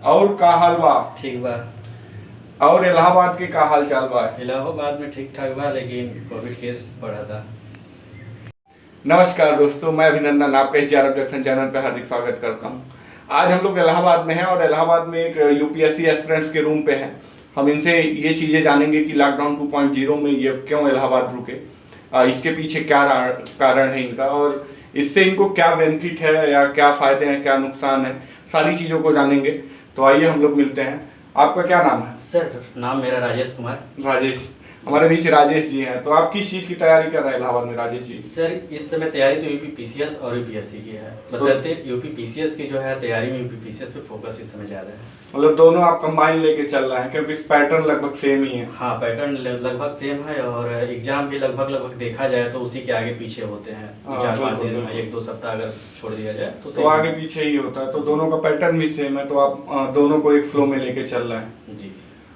और का हाल बा? ठीक बा। और इलाहाबाद के का हाल चाल बा? इलाहाबाद में ठीक ठाक बा, लेकिन कोविड केस बढ़ा था। नमस्कार दोस्तों, मैं अभिनंदन आपका इस आरब जंक्शन चैनल पर हार्दिक स्वागत करता हूं। आज हम लोग इलाहाबाद में हैं और इलाहाबाद में एक यूपीएससी एस्पिरेंट्स के रूम पे हैं। हम इनसे ये चीज़ें जानेंगे कि लॉकडाउन 2.0 में ये क्यों इलाहाबाद रुके, इसके पीछे क्या कारण है इनका, और इससे इनको क्या बेनिफिट है या क्या फ़ायदे हैं, क्या नुकसान है, सारी चीज़ों को जानेंगे। तो आइए हम लोग मिलते हैं। आपका क्या नाम है? सर, नाम मेरा राजेश कुमार। राजेश, हमारे बीच राजेश जी हैं। तो आप किस चीज़ की तैयारी कर रहे हैं इलाहाबाद में राजेश जी? सर, इस समय तैयारी तो यूपी पीसीएस और यूपीएससी की है। बशर्ते यूपी पीसीएस की जो है तैयारी में यूपी पीसीएस पे फोकस इस समय ज़्यादा है। मतलब दोनों आप कंबाइन लेके चल रहे हैं, क्योंकि पैटर्न लगभग सेम ही है। हाँ, पैटर्न लगभग सेम है और एग्जाम भी लगभग देखा जाए तो उसी के आगे पीछे होते हैं। 4-5 दिन में 1-2 सप्ताह अगर छोड़ दिया जाए तो आगे पीछे ही होता है। तो दोनों का पैटर्न भी सेम है, तो आप दोनों को एक फ्लो में लेके चल रहे हैं जी।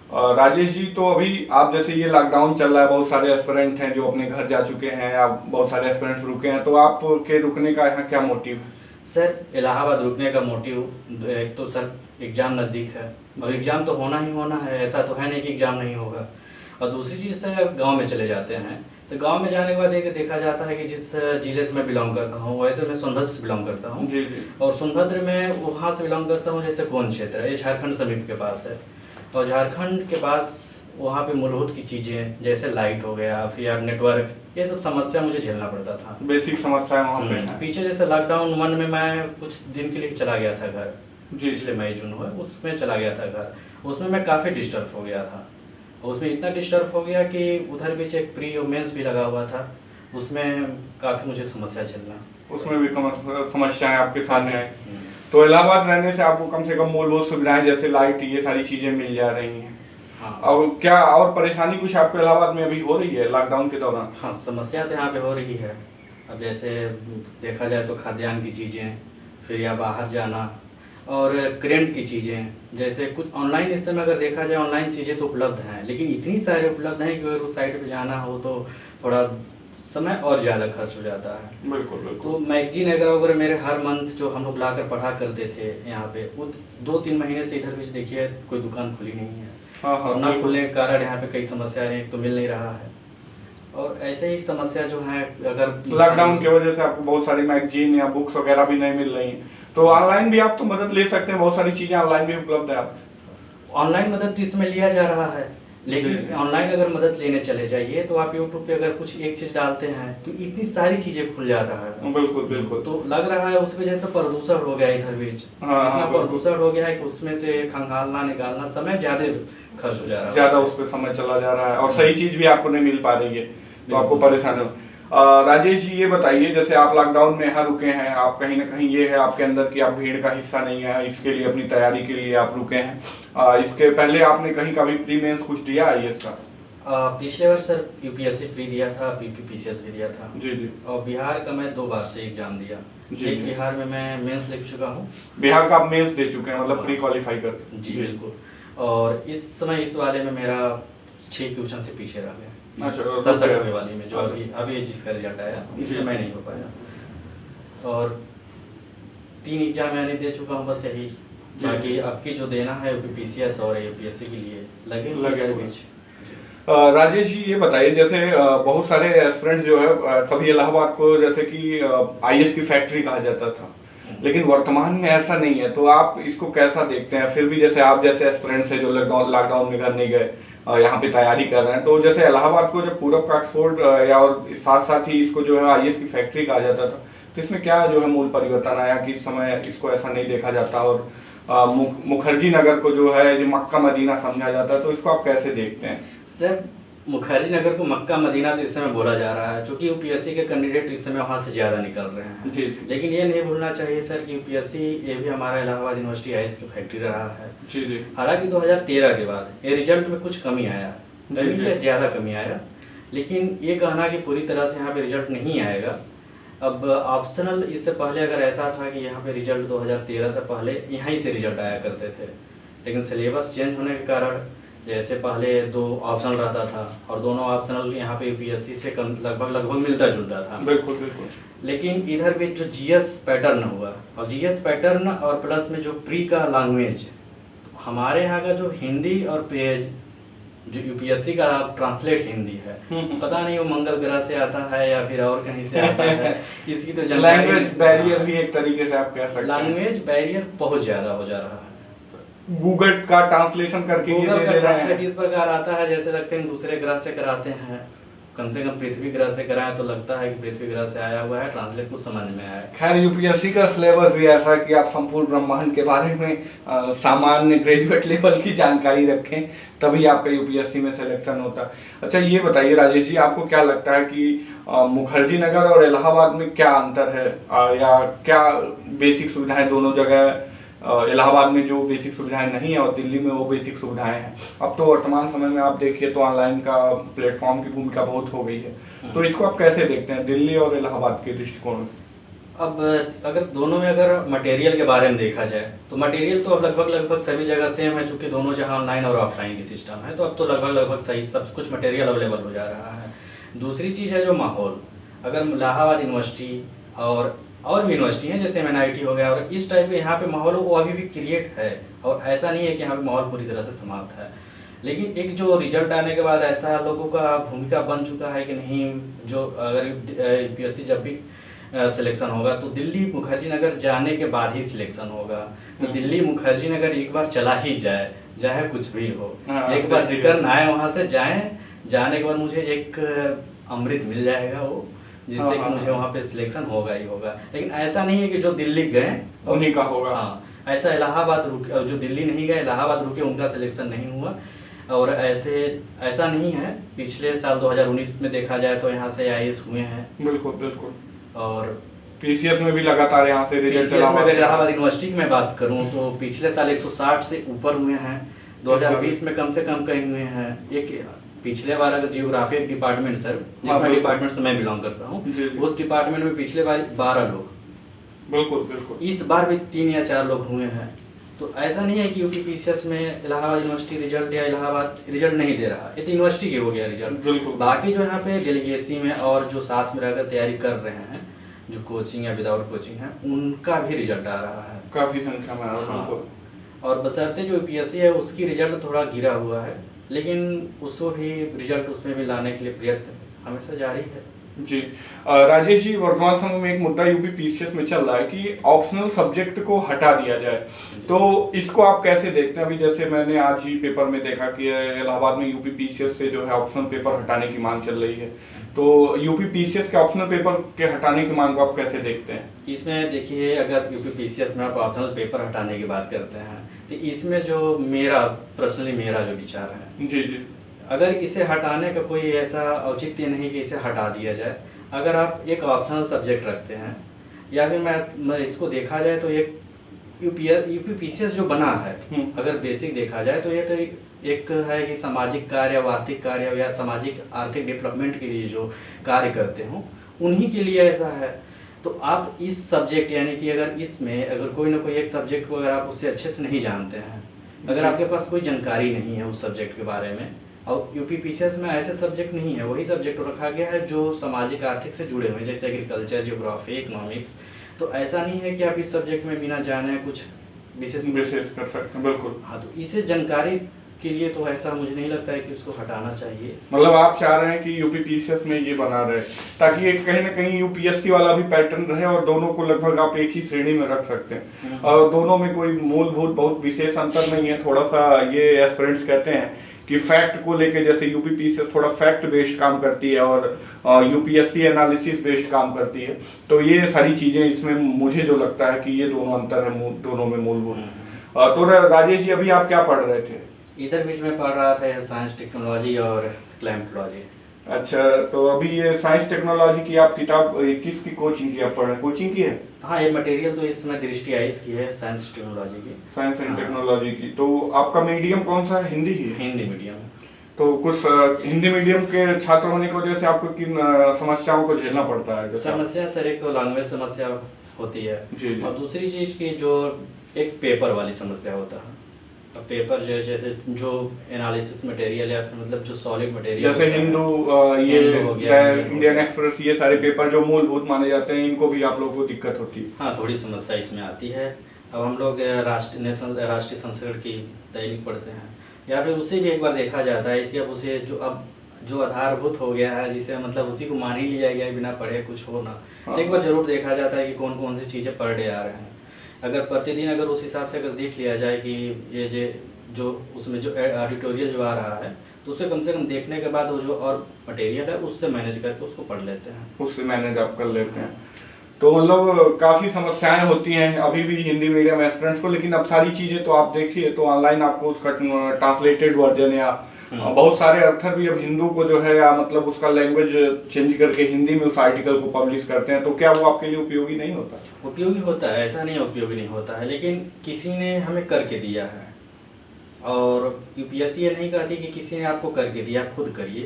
राजेश जी, तो अभी आप जैसे ये लॉकडाउन चल रहा है, बहुत सारे एस्पिरेंट हैं जो अपने घर जा चुके हैं या बहुत सारे एस्पिरेंट्स रुके हैं, तो आपके रुकने का यहाँ क्या मोटिव है? सर, इलाहाबाद रुकने का मोटिव एक तो सर एग्ज़ाम नज़दीक है और एग्ज़ाम तो होना ही होना है, ऐसा तो है नहीं कि एग्ज़ाम नहीं होगा। और दूसरी चीज़ सर, गांव में चले जाते हैं तो गांव में जाने के बाद एक देखा जाता है कि जिस ज़िले से मैं बिलोंग करता हूँ, वैसे मैं सोनभद्र से बिलोंग करता हूँ। जी जी। और सोनभद्र में वहाँ से बिलोंग करता हूँ जैसे कौन क्षेत्र है, ये झारखंड समीप के पास है। और झारखंड के पास वहाँ पे मूलभूत की चीज़ें जैसे लाइट हो गया, फिर नेटवर्क, ये सब समस्या मुझे झेलना पड़ता था। बेसिक समस्या वहाँ पे है। पीछे जैसे लॉकडाउन 1 में मैं कुछ दिन के लिए चला गया था घर, जी। पिछले मई जून हुआ उसमें चला गया था घर। उसमें मैं काफ़ी डिस्टर्ब हो गया था। उसमें इतना डिस्टर्ब हो गया कि उधर बीच एक प्री और मेंस भी लगा हुआ था, उसमें काफ़ी मुझे समस्या झेलना। उसमें भी समस्याएं आपके सामने आई। तो इलाहाबाद रहने से आपको कम से कम मूलभूत सुविधाएं जैसे लाइट, ये सारी चीज़ें मिल जा रही हैं। हाँ। और क्या और परेशानी कुछ आपको इलाहाबाद में अभी हो रही है लॉकडाउन के दौरान? हाँ, समस्या तो यहाँ पे हो रही है। अब जैसे देखा जाए तो खाद्यान्न की चीज़ें, फिर या बाहर जाना, और करेंट की चीज़ें, जैसे कुछ ऑनलाइन इस समय अगर देखा जाए ऑनलाइन चीज़ें तो उपलब्ध हैं, लेकिन इतनी सारी उपलब्ध हैं कि अगर उस साइट पे जाना हो तो थोड़ा समय और ज़्यादा खर्च हो जाता है। बिल्कुल बिल्कुल। तो मैगजीन वगैरह मेरे हर मंथ जो हम लोग लाकर पढ़ा करते थे यहाँ पे, वो 2-3 महीने से इधर भी देखिए कोई दुकान खुली नहीं है। हाँ हाँ। और ना खुलने के कारण यहाँ पे कई समस्याएं हैं, तो मिल नहीं रहा है। और ऐसे ही समस्या जो है, अगर लॉकडाउन की वजह से आपको बहुत सारी मैगजीन या बुक्स वगैरह भी नहीं मिल रही हैं, तो ऑनलाइन भी आप तो मदद ले सकते हैं, बहुत सारी चीज़ें ऑनलाइन भी उपलब्ध है। आप ऑनलाइन मदद तो इसमें लिया जा रहा है, लेकिन ऑनलाइन अगर मदद लेने चले जाइए तो आप यूट्यूब पे अगर कुछ एक चीज़ डालते हैं तो इतनी सारी चीज़ें खुल जाता है। बिल्कुल बिल्कुल। तो लग रहा है उस वजह से प्रदूषण हो गया इधर बीच। इतना प्रदूषण हो गया है कि उसमें से खंगालना निकालना समय ज़्यादा खर्च हो जा रहा है, ज़्यादा उस पर समय चला जा रहा है और सही चीज़ भी आपको नहीं मिल पा रही है, तो आपको परेशानी हो। राजेश जी, ये बताइए, जैसे आप लॉकडाउन में यहाँ रुके हैं, आप कहीं ना कहीं ये है आपके अंदर कि आप भीड़ का हिस्सा नहीं है, इसके लिए अपनी तैयारी के लिए आप रुके हैं। इसके पहले आपने कहीं का भी प्री मेंस कुछ दिया IAS का? पिछले वर्ष सर यूपीएससी फ्री दिया था, पीसीएस भी दिया था। जी जी। और बिहार का मैं 2 बार से एग्जाम दिया। एक बिहार में मैं मेंस लिख चुका हूँ। बिहार का आप मेंस दे चुके हैं, मतलब प्री क्वालिफाई कर? जी बिल्कुल। और इस समय इस वाले में मेरा 6 क्वेश्चन से पीछे रह गया। 67वें वाली में जो अभी जिसका रिजल्ट आया, इसमें मैं नहीं हो पाया। और 3 एग्जाम मैंने दे चुका हूँ बस यही। बाकी अब की जो देना है पीसीएस और यूपीएससी के लिए लगे बीच। राजेश जी, ये बताइए, जैसे बहुत सारे एस्पिरेंट जो है कभी इलाहाबाद को जैसे कि IAS की फैक्ट्री कहा जाता था, लेकिन वर्तमान में ऐसा नहीं है, तो आप इसको कैसा देखते हैं? फिर भी जैसे आप जैसे एस्पिरेंट्स हैं जो लॉकडाउन में घर नहीं गए, यहाँ पे तैयारी कर रहे हैं, तो जैसे इलाहाबाद को जब पूरब का ऑक्सफोर्ड या और साथ साथ ही इसको जो है IAS की फैक्ट्री कहा जाता था, तो इसमें क्या जो है मूल परिवर्तन आया कि इस समय इसको ऐसा नहीं देखा जाता और मुखर्जी नगर को जो है जो मक्का मदीना समझा जाता है, तो इसको आप कैसे देखते हैं? सर, मुखर्जी नगर को मक्का मदीना तो इस समय बोला जा रहा है, क्योंकि यूपीएससी के कैंडिडेट इस समय वहाँ से ज़्यादा निकल रहे हैं। जी। लेकिन ये नहीं भूलना चाहिए सर कि यूपीएससी ये भी हमारा इलाहाबाद यूनिवर्सिटी IAS की फैक्ट्री रहा है। जी जी। हालांकि 2013 के बाद ये रिजल्ट में कुछ कमी आया, ज़्यादा कमी आया, लेकिन ये कहना कि पूरी तरह से यहाँ पे रिजल्ट नहीं आएगा। अब ऑप्शनल, इससे पहले अगर ऐसा था कि यहाँ पे रिजल्ट 2013 से पहले यहीं से रिजल्ट आया करते थे, लेकिन सिलेबस चेंज होने के कारण जैसे पहले 2 ऑप्शनल रहता था और दोनों ऑप्शनल यहाँ पे यूपीएससी से कम लगभग मिलता जुलता था। बिल्कुल बिल्कुल। लेकिन इधर भी जो जीएस पैटर्न हुआ, और जीएस पैटर्न और प्लस में जो प्री का लैंग्वेज, हमारे यहाँ का जो हिंदी और पेज जो यूपीएससी का ट्रांसलेट हिंदी है, पता नहीं वो मंगल ग्रह से आता है या फिर और कहीं से आता है, इसकी तो लैंग्वेज बैरियर भी एक तरीके से आप कह सकते हैं। लैंग्वेज बैरियर बहुत ज़्यादा हो जा रहा है। गूगल का ट्रांसलेशन करके गूगल का ट्रांसलेट इस प्रकार आता है जैसे लगते हैं दूसरे ग्रह से कराते हैं, कम से कम पृथ्वी ग्रह से कराएं तो लगता है कि पृथ्वी ग्रह से आया हुआ है, ट्रांसलेट कुछ समझ में आया। खैर यूपीएससी का सिलेबस भी ऐसा है कि आप संपूर्ण ब्रह्मांड के बारे में सामान्य ग्रेजुएट लेवल की जानकारी रखें, तभी आपका यूपीएससी में सिलेक्शन होता है। अच्छा ये बताइए राजेश जी, आपको क्या लगता है कि मुखर्जी नगर और इलाहाबाद में क्या अंतर है, या क्या बेसिक सुविधाएं दोनों जगह, इलाहाबाद में जो बेसिक सुविधाएं नहीं है और दिल्ली में वो बेसिक सुविधाएं हैं? अब तो वर्तमान समय में आप देखिए तो ऑनलाइन का प्लेटफॉर्म की भूमिका बहुत हो गई है, तो इसको आप कैसे देखते हैं दिल्ली और इलाहाबाद के दृष्टिकोण में? अब अगर दोनों में अगर मटेरियल के बारे में देखा जाए तो मटेरियल तो अब लगभग सभी जगह सेम है, चूँकि दोनों जहाँ ऑनलाइन और ऑफलाइन की सिस्टम है, तो अब तो लगभग सही सब कुछ मटेरियल अवेलेबल हो जा रहा है। दूसरी चीज़ है जो माहौल, अगर इलाहाबाद यूनिवर्सिटी और भी यूनिवर्सिटी हैं जैसे MNIT हो गया और इस टाइप के यहाँ पे माहौल वो अभी भी क्रिएट है, और ऐसा नहीं है कि यहाँ पे माहौल पूरी तरह से समाप्त है। लेकिन एक जो रिजल्ट आने के बाद ऐसा लोगों का भूमिका बन चुका है कि नहीं, जो अगर यूपीएससी जब भी सिलेक्शन होगा तो दिल्ली मुखर्जी नगर जाने के बाद ही सिलेक्शन होगा, तो दिल्ली मुखर्जी नगर एक बार चला ही जाए, चाहे कुछ भी हो, एक बार रिटर्न आए वहाँ से जाने के बाद मुझे एक अमृत मिल जाएगा वो, जिससे कि मुझे वहाँ पे सिलेक्शन होगा ही होगा। लेकिन ऐसा नहीं है कि जो दिल्ली गए उन्हीं का होगा। हाँ, ऐसा इलाहाबाद रुके, जो दिल्ली नहीं गए इलाहाबाद रुके उनका सिलेक्शन नहीं हुआ। और ऐसा नहीं है, पिछले साल 2019 में देखा जाए तो यहाँ से IAS हुए हैं। बिल्कुल बिल्कुल। और पीसीएस में भी लगातार यहाँ से रिजल्ट, अगर इलाहाबाद यूनिवर्सिटी की मैं बात करूँ तो पिछले साल 160 से ऊपर हुए हैं, 2020 में कम से कम कहीं हुए हैं। एक पिछले बार अगर जियोग्राफी डिपार्टमेंट सर, जिसमें डिपार्टमेंट से मैं बिलोंग करता हूँ, उस डिपार्टमेंट में पिछले बार 12 लोग, बिल्कुल, इस बार भी 3 या 4 लोग हुए हैं। तो ऐसा नहीं है कि यूपीपीसीएस में इलाहाबाद यूनिवर्सिटी रिजल्ट या इलाहाबाद रिजल्ट नहीं दे रहा, ये तो यूनिवर्सिटी की हो गया रिजल्ट। बाकी जो यहाँ पे डेलीगेसी में और जो साथ में रहकर तैयारी कर रहे हैं, जो कोचिंग या विदाउट कोचिंग है, उनका भी रिजल्ट आ रहा है काफी संख्या में आ रहा है। और बशर्ते जो यूपीएससी है उसकी रिजल्ट थोड़ा गिरा हुआ है, लेकिन उसको भी रिजल्ट उसमें भी लाने के लिए प्रयत्न हमेशा जारी है। जी राजेश जी, वर्तमान समय में एक मुद्दा यूपीपीसीएस में चल रहा है कि ऑप्शनल सब्जेक्ट को हटा दिया जाए, तो इसको आप कैसे देखते हैं? अभी जैसे मैंने आज ही पेपर में देखा कि इलाहाबाद में यूपीपीसीएस से जो है ऑप्शनल पेपर हटाने की मांग चल रही है, तो यूपीपीसीएस के ऑप्शनल पेपर के हटाने की मांग को आप कैसे देखते हैं? इसमें देखिए, अगर यूपीपीसीएस में आप ऑप्शनल पेपर हटाने की बात करते हैं तो इसमें जो मेरा जो विचार है, जी, अगर इसे हटाने का कोई ऐसा औचित्य नहीं कि इसे हटा दिया जाए। अगर आप एक ऑप्शनल सब्जेक्ट रखते हैं, या फिर मैं इसको देखा जाए तो एक यूपीपीसीएस जो बना है, अगर बेसिक देखा जाए तो ये तो एक है कि सामाजिक कार्य या आर्थिक कार्य या सामाजिक आर्थिक डेवलपमेंट के लिए जो कार्य करते हों उन्हीं के लिए ऐसा है। तो आप इस सब्जेक्ट यानी कि अगर इसमें अगर कोई ना कोई एक सब्जेक्ट को अगर आप उससे अच्छे से नहीं जानते हैं, अगर आपके पास कोई जानकारी नहीं है उस सब्जेक्ट के बारे में, और यूपीपीसीएस में ऐसे सब्जेक्ट नहीं है, वही सब्जेक्ट रखा गया है जो सामाजिक आर्थिक से जुड़े हुए हैं, जैसे एग्रीकल्चर, जियोग्राफी, इकोनॉमिक्स। तो ऐसा नहीं है कि आप इस सब्जेक्ट में बिना जाने कुछ विशेष कर सकते हैं। बिल्कुल। हाँ, तो इसे जानकारी के लिए तो ऐसा मुझे नहीं लगता है कि उसको हटाना चाहिए। मतलब आप चाह रहे हैं कि यूपीपीसीएस में ये बना रहे ताकि एक कहीं ना कहीं यूपीएससी वाला भी पैटर्न रहे और दोनों को लगभग आप एक ही श्रेणी में रख सकते हैं, और दोनों में कोई मूलभूत बहुत विशेष अंतर नहीं है। थोड़ा सा ये एस्पिरेंट्स कहते हैं कि फैक्ट को लेके, जैसे यूपीपीसीएस थोड़ा फैक्ट बेस्ड काम करती है और यूपीएससी एनालिसिस बेस्ड काम करती है, तो ये सारी चीजें इसमें मुझे जो लगता है कि ये दोनों अंतर है दोनों में मूलभूत। तो राजेश जी, अभी आप क्या पढ़ रहे थे? इधर बीच में पढ़ रहा था साइंस टेक्नोलॉजी और क्लाइमेटोलॉजी। अच्छा, तो अभी ये साइंस टेक्नोलॉजी की आप किताब किसकी कोचिंग की आप पढ़ रहे हैं? कोचिंग की है? हाँ, ये मटेरियल तो इस समय दृष्टि आइस की है, साइंस टेक्नोलॉजी की, साइंस एंड टेक्नोलॉजी की। तो आपका मीडियम कौन सा है? हिंदी ही? हिंदी मीडियम। तो कुछ हिंदी मीडियम के छात्र होने की वजह से आपको किन समस्याओं को झेलना पड़ता है? समस्या सर, एक तो लैंग्वेज समस्या होती है, और दूसरी चीज की जो एक पेपर वाली समस्या होता है। पेपर जैसे जो एनालिसिस मटेरियल या मतलब जो सॉलिड मटेरियल, जैसे हिंदू, ये इंडियन एक्सप्रेस, ये सारे पेपर जो मूलभूत माने जाते हैं, इनको भी आप लोगों को दिक्कत होती है? हाँ, थोड़ी समस्या इसमें आती है। अब हम लोग राष्ट्रीय संस्करण की दैनिक पढ़ते हैं, या फिर उसे भी एक बार देखा जाता है। इसलिए अब उसे जो आधारभूत हो गया है, जिसे मतलब उसी को मान ही लिया गया है बिना पढ़े कुछ हो ना, तो एक बार जरूर देखा जाता है कि कौन कौन सी चीज़ें पर डे आ रहे हैं। अगर प्रतिदिन अगर उस हिसाब से अगर देख लिया जाए कि ये जो उसमें जो एडिटोरियल जो आ रहा है, तो उसे कम से कम देखने के बाद वो जो और मटेरियल है उससे मैनेज करके उसको पढ़ लेते हैं, उससे मैनेज आप कर लेते हैं। तो मतलब काफ़ी समस्याएं होती हैं अभी भी हिंदी मीडियम एस्पिरेंट्स को, लेकिन अब सारी चीज़ें तो आप देखिए तो ऑनलाइन आपको उसका ट्रांसलेटेड वर्जन या बहुत सारे अर्थर भी अब हिंदू को जो है या मतलब उसका लैंग्वेज चेंज करके हिंदी में उस आर्टिकल को पब्लिश करते हैं। तो क्या वो आपके लिए उपयोगी नहीं होता? उपयोगी होता है, ऐसा नहीं उपयोगी नहीं होता है, लेकिन किसी ने हमें करके दिया है। और यूपीएससी ये नहीं कहती कि किसी ने आपको करके दिया, खुद करिए।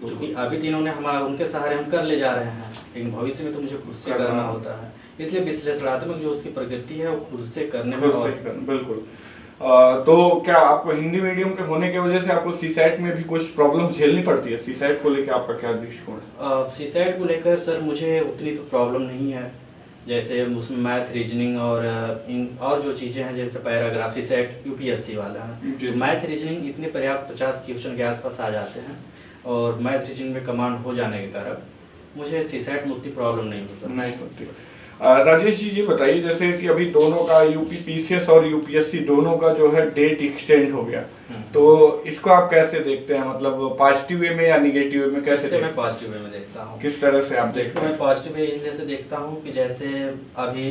क्योंकि अभी तीनों ने उनके सहारे हम कर ले जा रहे हैं, लेकिन भविष्य में तो मुझे खुद से करना होता है। इसलिए विश्लेषणात्मक जो उसकी प्रकृति है वो खुद से करने में बिल्कुल। तो क्या आपको हिंदी मीडियम के होने की वजह से आपको सीसैट में भी कुछ प्रॉब्लम झेलनी पड़ती है? सीसैट को लेकर आपका क्या दृष्टिकोण है? सीसैट को लेकर सर मुझे उतनी तो प्रॉब्लम नहीं है। जैसे उसमें मैथ, रीजनिंग और जो चीज़ें हैं जैसे पैराग्राफ, सीसैट यूपीएससी वाला है, तो मैथ रीजनिंग इतने पर्याप्त 50 क्वेश्चन के आसपास आ जाते हैं, और मैथ रीजनिंग में कमांड हो जाने के कारण मुझे सीसैट में उतनी प्रॉब्लम नहीं होती। राजेश जी ये बताइए जैसे कि अभी दोनों का यूपी पीसीएस और यूपीएससी दोनों का जो है डेट एक्सटेंड हो गया, तो इसको आप कैसे देखते हैं? मतलब पॉजिटिव वे में या निगेटिव वे में कैसे? मैं पॉजिटिव वे में देखता हूँ। किस तरह से आप देखते हैं? मैं पॉजिटिव वे इसलिए से देखता हूँ कि जैसे अभी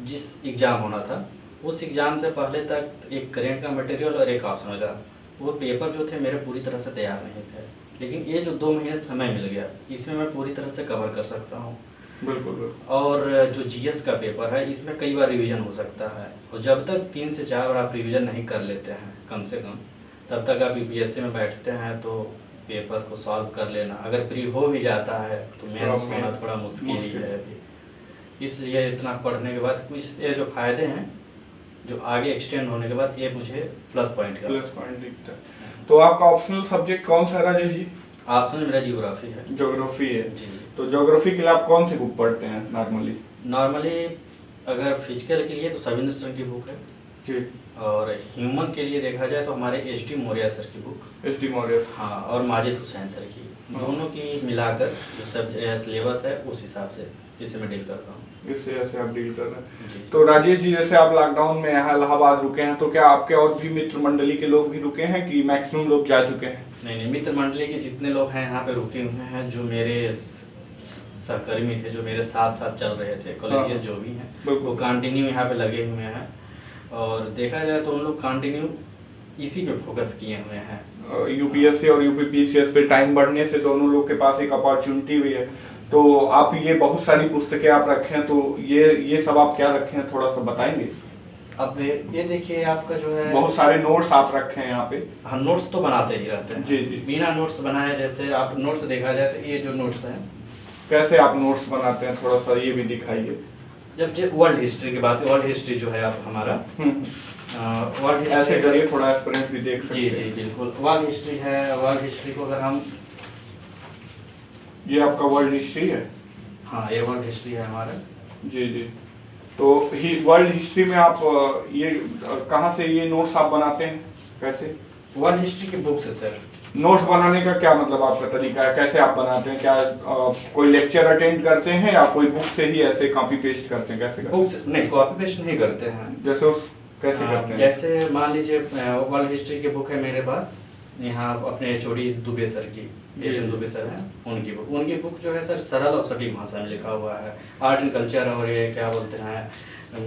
जिस एग्ज़ाम होना था उस एग्ज़ाम से पहले तक एक करेंट का मटेरियल और एक ऑप्शनल का, वो पेपर जो थे मेरे पूरी तरह से तैयार नहीं थे, लेकिन ये जो 2 महीने समय मिल गया इसमें मैं पूरी तरह से कवर कर सकता हूँ। बिल्कुल। और जो जीएस का पेपर है इसमें कई बार रिवीजन हो सकता है, और जब तक 3 से 4 बार आप रिवीजन नहीं कर लेते हैं कम से कम, तब तक आप यूपीएससी में बैठते हैं तो पेपर को सॉल्व कर लेना, अगर प्री हो भी जाता है तो मेंस होना थोड़ा मुश्किल ही है अभी। इसलिए इतना पढ़ने के बाद कुछ ये जो फायदे हैं जो आगे एक्सटेंड होने के बाद, ये मुझे प्लस पॉइंट दिखता है। तो आपका ऑप्शनल सब्जेक्ट कौन सा राजेश जी? ऑप्शनल मेरा ज्योग्राफी है। ज्योग्राफी है जी। तो ज्योग्राफी के लिए आप कौन सी बुक पढ़ते हैं नॉर्मली? अगर फिजिकल के लिए तो सविंद्र सर की बुक है जी, और ह्यूमन के लिए देखा जाए तो हमारे एच.डी. मौर्य सर की बुक, हाँ, और माजिद हुसैन सर की, दोनों की मिलाकर जो सब सिलेबस है उस हिसाब से इससे मैं डील करता हूँ। इससे ऐसे आप डील कर रहे हैं। तो राजेश जी जैसे आप लॉकडाउन में यहाँ इलाहाबाद रुके हैं, तो क्या आपके और भी मित्र मंडली के लोग भी रुके हैं कि मैक्सिमम लोग जा चुके हैं? नहीं, मित्र मंडली के जितने लोग हैं यहाँ पे रुके हुए हैं, जो मेरे सहकर्मी थे, जो मेरे साथ साथ चल रहे थे, कॉलेजेस जो भी हैं वो कंटिन्यू यहाँ पे लगे हुए हैं, और देखा जाए तो उन लोग कंटिन्यू इसी पे फोकस किए हुए हैं। यूपीएससी और यूपीपीसीएस पे टाइम बढ़ने से दोनों लोग के पास एक अपॉर्चुनिटी भी है। तो आप ये बहुत सारी पुस्तकें आप रखे हैं, तो ये सब आप क्या रखे हैं, थोड़ा सा बताएंगे? अब ये देखिए आपका जो है बहुत सारे नोट्स आप रखे हैं यहाँ पे। हम नोट्स तो बनाते ही रहते हैं जी। बिना नोट्स बनाए, जैसे आप नोट्स देखा जाए तो ये जो नोट्स हैं, कैसे आप नोट्स बनाते हैं, थोड़ा सा ये भी दिखाइए। जब वर्ल्ड हिस्ट्री की बात, वर्ल्ड हिस्ट्री जो है आप हमारा वर्ल्ड हिस्ट्री ऐसे करिए, थोड़ा एस्पिरेंट भी देख सकते हैं। जी बिल्कुल। वर्ल्ड हिस्ट्री है, वर्ल्ड हिस्ट्री को अगर हम, ये आपका वर्ल्ड हिस्ट्री है? हाँ, ये वर्ल्ड हिस्ट्री है हमारा। जी। तो वर्ल्ड हिस्ट्री में आप ये कहाँ से ये नोट्स आप बनाते हैं, कैसे? वर्ल्ड हिस्ट्री की बुक से सर। नोट्स बनाने का क्या मतलब आपका तरीका है, कैसे आप बनाते हैं? क्या कोई लेक्चर अटेंड करते हैं या कोई बुक से ही ऐसे कॉपी पेस्ट करते हैं, कैसे करते हैं? बुक से नहीं, कॉपी पेस्ट नहीं करते हैं। जैसे कैसे करते हैं? जैसे मान लीजिए वर्ल्ड हिस्ट्री की बुक है मेरे पास, यहाँ अपने चोड़ी दुबे सर की, एच.एन. दुबे सर हैं, उनकी बुक जो है सर सरल और सटीक भाषा में लिखा हुआ है। आर्ट एंड कल्चर और ये क्या बोलते हैं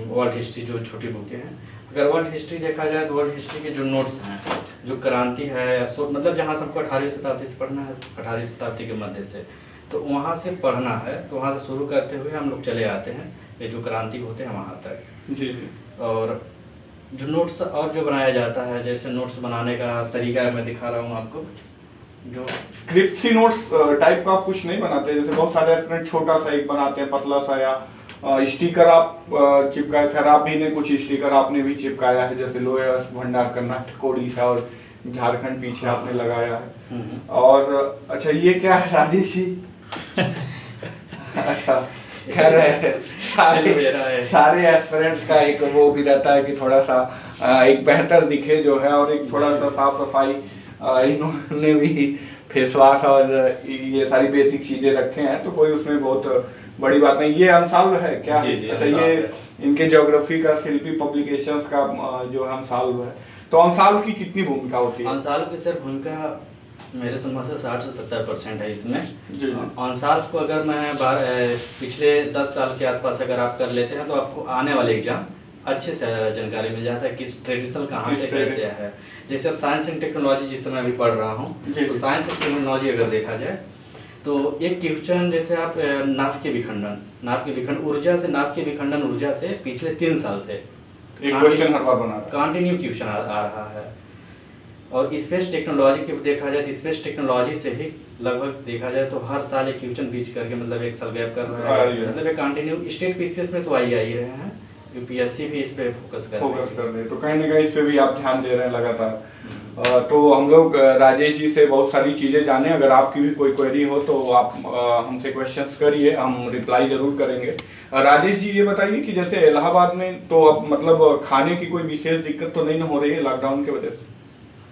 वर्ल्ड हिस्ट्री, जो छोटी बुकें हैं। अगर वर्ल्ड हिस्ट्री देखा जाए तो वर्ल्ड हिस्ट्री के जो नोट्स हैं, जो क्रांति है, मतलब जहाँ सबको 18वीं शताब्दी से पढ़ना है, 18वीं शताब्दी के मध्य से, तो वहाँ से पढ़ना है, तो वहाँ से शुरू करते हुए हम लोग चले आते हैं ये जो क्रांति होते हैं वहाँ तक। जी। और जो नोट्स और जो बनाया जाता है, जैसे नोट्स बनाने का तरीका मैं दिखा रहा हूँ आपको, जो क्रिप्सी नोट्स टाइप का आप कुछ नहीं बनाते? जैसे बहुत सारे एस्पिरेंट छोटा सा एक बनाते हैं, पतला सा, या स्टिकर आप चिपकाए। खैर आप भी ने कुछ स्टिकर आपने भी चिपकाया है, जैसे लोहे भंडार कर्नाटक ओडिशा और झारखंड पीछे आपने लगाया है। और अच्छा ये क्या है राजेश जी? अच्छा खैर मेरा है। सारे एस्पिरेंट्स का एक वो भी रहता है कि थोड़ा सा एक बेहतर दिखे जो है, और एक थोड़ा सा साफ सफाई, इन्होंने भी फेस वॉश और ये सारी बेसिक चीजें रखे हैं, तो कोई उसमें बहुत बड़ी बात नहीं। ये अनसॉल्व है क्या? जी, जी, अच्छा, ये इनके ज्योग्राफी का शिल्पी पब्लिकेशंस का जो है अनसॉल्व है, तो अनसॉल्व की कितनी भूमिका होती है? अनसॉल्व की सर भूमिका मेरे समझ से 60 से 70% है इसमें। जी। अनसॉल्व को अगर मैं पिछले 10 साल के आसपास अगर आप कर लेते हैं तो आपको आने वाले एग्जाम अच्छे से जानकारी मिल जाता है किस ट्रेडिशनल कहाँ से कैसे है। जैसे अब साइंस एंड टेक्नोलॉजी जिस समय अभी पढ़ रहा हूँ, तो साइंस एंड टेक्नोलॉजी अगर देखा जाए तो एक क्वेश्चन जैसे आप नाभ के विखंडन ऊर्जा से, नाभ के विखंडन ऊर्जा से पिछले 3 साल से एक क्वेश्चन हर बार बना कंटिन्यू क्वेश्चन आ रहा है। और स्पेस टेक्नोलॉजी की देखा जाए तो स्पेस टेक्नोलॉजी से ही लगभग देखा जाए तो हर साल एक क्वेश्चन बीच करके मतलब 1 साल गैप कर रहा है, मतलब एक कंटिन्यू स्टेट पीसीएस में तो आ ही रहे हैं, यूपीएससी भी इस पे फोकस कर रहे हैं, तो कहीं ना कहीं इस पे भी आप ध्यान दे रहे हैं लगातार। तो हम लोग राजेश जी से बहुत सारी चीजें जाने, अगर आपकी भी कोई क्वेरी हो तो आप हमसे क्वेश्चंस करिए, हम रिप्लाई जरूर करेंगे। राजेश जी ये बताइए कि जैसे इलाहाबाद में तो अब मतलब खाने की कोई विशेष दिक्कत तो नहीं हो रही है लॉकडाउन की वजह से,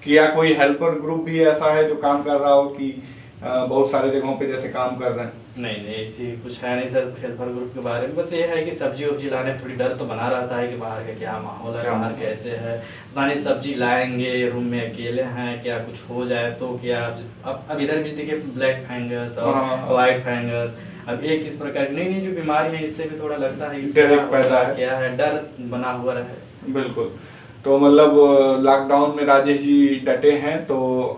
कि या कोई हेल्पर ग्रुप भी ऐसा है जो काम कर रहा हो कि बहुत सारे जगहों पे जैसे काम कर रहे हैं? नहीं ऐसी कुछ है नहीं सर हेल्पर ग्रुप के बारे में। बस ये है कि सब्जी वब्जी लाने थोड़ी डर तो बना रहता है कि बाहर का क्या माहौल है, बाहर कैसे है, लाने सब्जी लाएंगे, रूम में अकेले हैं, क्या कुछ हो जाए तो क्या। अब इधर भी देखिए ब्लैक फंगस और वाइट फंगस, अब एक इस प्रकार की नई जो बीमारी है इससे भी थोड़ा लगता है क्या है, डर बना हुआ है। बिल्कुल। तो मतलब लॉकडाउन में राजेश जी डटे हैं, तो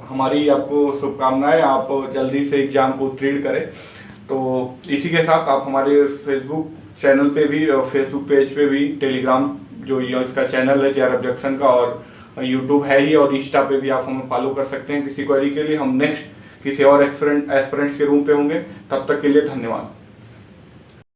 हमारी आपको शुभकामनाएं, आप जल्दी से एग्जाम को उत्तीर्ण करें। तो इसी के साथ आप हमारे फेसबुक चैनल पे भी और फेसबुक पेज पे भी, टेलीग्राम जो ये इसका चैनल है JRF जंक्शन का, और यूट्यूब है ही, और इंस्टा पे भी आप हमें फॉलो कर सकते हैं किसी क्वेरी के लिए। हम नेक्स्ट किसी और एस्पिरेंट्स के रूम पे होंगे, तब तक के लिए धन्यवाद।